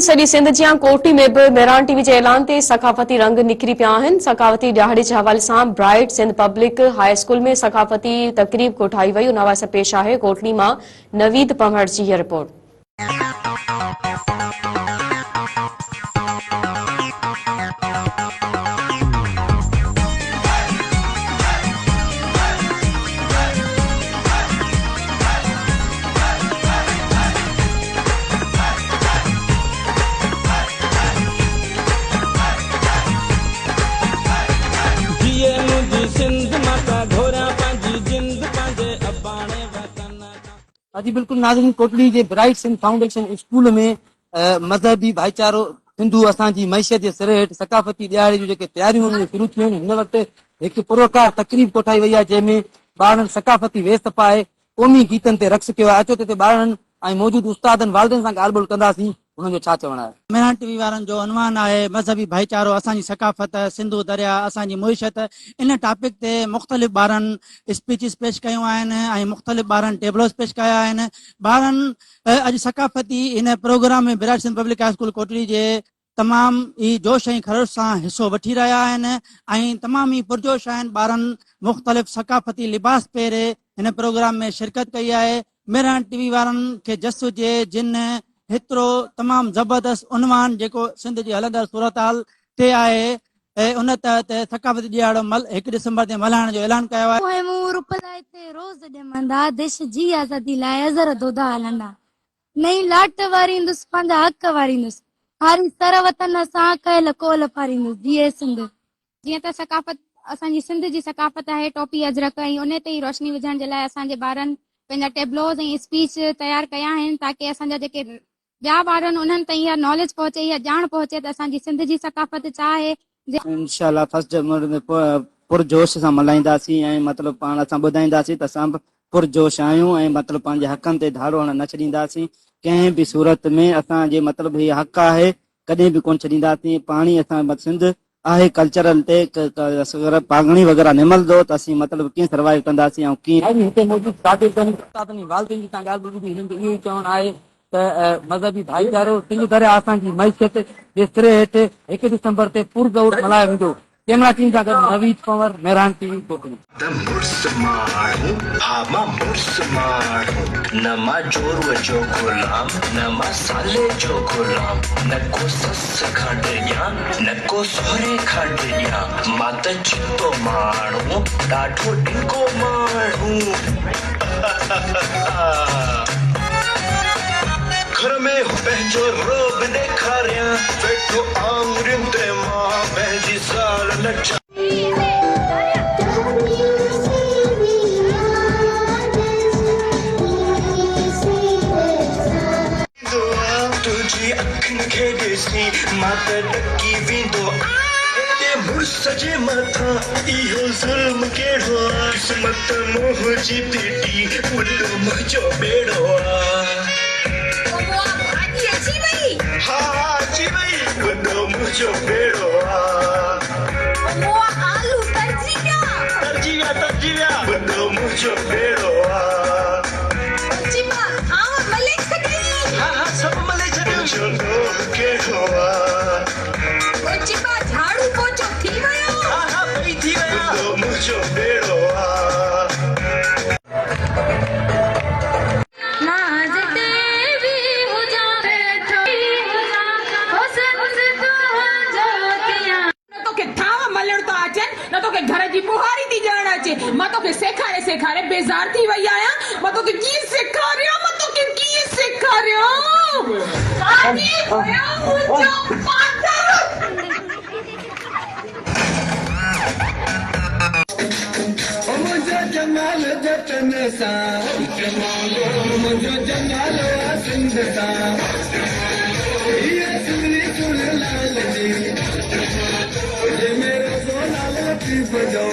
सॼी सिंध जी कोटी में भी मेहरान टीवी के ऐलान ते सकाफती रंग निखरी पिया आहिनि। सकाफती ॾियारे के हवाले से bright Sindh public high school में सकाफती तकरीब कोठाई वई। उन हवाले से पेश है कोटली मां नवीद पंवड़ की यह रिपोर्ट। जी बिल्कुल नाज़रीन, कोटली के ब्राइट सिंध फाउंडेशन स्कूल में मजहबी भाईचारो सिंधु असांजी मैशियत जे सिरे हेठि सकाफती ॾियारे जूं जेके तयारियूं शुरू थियूं आहिनि, हिन वक़्तु हिकु पुरवकार तकरीब कोठाई वई आहे जंहिंमें ॿारनि सकाफती वेश पाए क़ौमी गीतनि ते रक़्स कयो आहे। अचो त ॿारनि ऐं मौजूद उस्तादनि वालिदनि सां ॻाल्हि ॿोल कंदासीं, उन्हनि जो छा चवणु आहे। मेहरान टीवी वारनि जो उनवान आहे मज़हबी भाईचारो असांजी सकाफ़त सिंधु दरिया असांजी मुइशत। इन टॉपिक ते मुख़्तलिफ़ ॿारनि स्पीचिस पेश कयूं आहिनि ऐं मुख़्तलिफ़ ॿारनि टेबलोस पेश कया आहिनि। ॿारनि अॼु सकाफ़ती इन प्रोग्राम में bright Sindh public high school Kotli जे तमामु ई जोश ऐं खरोश सां हिसो वठी रहिया आहिनि ऐं तमामु ई पुरजोश आहिनि। ॿारनि मुख़्तलिफ़ सकाफ़ती लिबास पहिरे हिन प्रोग्राम में शिरकत कई आहे। मेहरान टीवी वारनि खे जस हुजे जिन हेतिरो तमामु ज़बरदस्त उनवान जेको सिंध जी हलंदड़ सूरत हाल ते आहे ऐं उन तहत सकाफ़ती ॾियारो 1 डिसंबर ते मल्हाइण जो ऐलान कयो आहे। रोज़ ॼमंदा देश जी आज़ादी लाइ अज़र दोदा हलंदा, नई लाट वारींदुसि पंहिंजा हक़ वारींदुसि, हारी सर वतन सां कयल कोल फारींदुसि। जीए सिंध। जीअं त सकाफ़त असांजी सिंध जी सकाफ़त आहे टोपी अजरक ऐं उन ते ई रोशनी विझण जे लाइ असांजे ॿारनि पंहिंजा टेबलोस ऐं स्पीच तयारु कया आहिनि ताकी असांजा जेके ॿिया ॿार आहिनि उन्हनि ताईं इहा नॉलेज पहुचे, इहा ॼाण पहुचे त असांजी सिंध जी सकाफ़त छा आहे। इंशाअल्लाह फर्स्ट जनवरी में पुरजोश सां मल्हाईंदासीं ऐं मतिलबु पाण असां ॿुधाईंदासीं त असां पुरजोश आहियूं ऐं मतिलबु पंहिंजे हक़नि ते धाड़ो हणण न छॾींदासीं। कंहिं बि सूरत में असांजे मतिलबु हीअ हक़ आहे, कॾहिं बि कोन छॾींदासीं। पाणी असां सिंध आहे कल्चरल ते पागणी वग़ैरह निमलंदो त असीं मतिलबु कीअं सर्वाइव कंदासीं ऐं कीअं हिते मौजूद वालिदनि जी तव्हां ॻाल्हि ॿुधी हिननि जो इहो ई चवणु आहे त मज़हबी भाईचारो सिंध दरिया असांजी मैशियत जे सिरे हेठि 1 दिसंबर ते पुरजोर मल्हायो वेंदो। कैमरा टीम सां गॾु नवीद पंवर, मेहरान टीवी कोटली। नमा जोर जो गुलाम नमा साले जो गुलाम नको सस खंडया नको सोहरे खंडया मात चितो माणू ॾाढो डिंगो माणू। घर में पंहिंजो रोब ॾेखारियां वेठो आंगुरियुनि ते मां पंहिंजी साल नचा। तुझी अखियुनि खे ॾिसी मां त ॾकी वेंदो मुड़ुस जे मथां इहो ज़ुल्म कहिड़ो आहे। किस्मत मोह जी पीटी उॾो मुंहिंजो बेड़ो आहे। हाँ अची वई उॾो मुंहिंजो बेड़ो आहे। तरजी विया उॾो मुंहिंजो बेड़ो आहे। हाँ सभु मले छॾियो मुंहिंजो लोभ कहिड़ो आहे। झाड़ू पोछो थी वियो। हाँ ॿई थी विया उॾो मुंहिंजो बेड़ो आहे। घर जी बुहारी थी ॼाण अचे, मां तोखे सेखारे सेखारे बेज़ार थी वई आहियां। मां तोखे कीअं सेखारियां, मां तोखे कीअं सेखारियां। मुंहिंजो जमाल जतन सां मुंहिंजो जमाल सिंध सां लाल जी मेरो सोना लतीफ़ जो